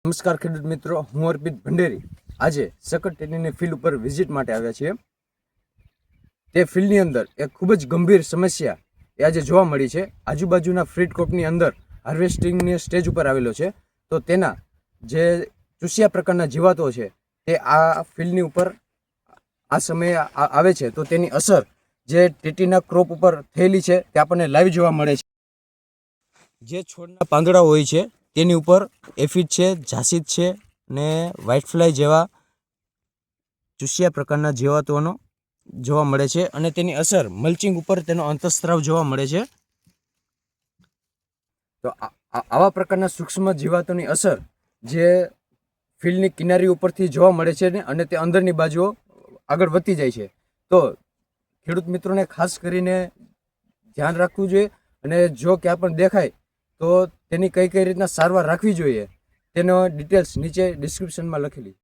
નમસ્કાર ખેડૂત મિત્રો, હું અર્પિત ભંડેરી આજે સખત ટેટીની ફિલ્ડ ઉપર વિઝિટ માટે આવ્યા છીએ. તે ફિલ્ડની અંદર એક ખૂબ જ ગંભીર સમસ્યા એ આજે જોવા મળી છે. આજુબાજુના ફ્રીડ ક્રોપની અંદર હાર્વેસ્ટિંગની સ્ટેજ ઉપર આવેલો છે. તો તેના જે ચૂસિયા પ્રકારના જીવાતો છે તે આ ફિલ્ડની ઉપર આ સમયે આવે છે. તો તેની અસર જે ટેટીના ક્રોપ ઉપર થયેલી છે તે આપણને લાઈવ જોવા મળે છે. જે છોડના પાંદડા હોય છે તેની ઉપર એફિડ છે, જાસીદ છે ને વ્હાઇટ ફ્લાય જેવા ચૂસિયા પ્રકારના જીવાતોનો જોવા મળે છે અને તેની અસર મલ્ચિંગ ઉપર તેનો અંતઃસ્ત્રાવ જોવા મળે છે. તો આવા પ્રકારના સૂક્ષ્મ જીવાતોની અસર જે ફિલ્ડની કિનારી ઉપરથી જોવા મળે છે ને અને તે અંદરની બાજુઓ આગળ વધતી જાય છે. તો ખેડૂત મિત્રોને ખાસ કરીને ધ્યાન રાખવું જોઈએ અને જો ક્યાં પણ દેખાય તો તેની કઈ રીતના સારવાર રાખવી જોઈએ તેનો ડિટેલ્સ નીચે ડિસ્ક્રિપ્શનમાં લખેલી.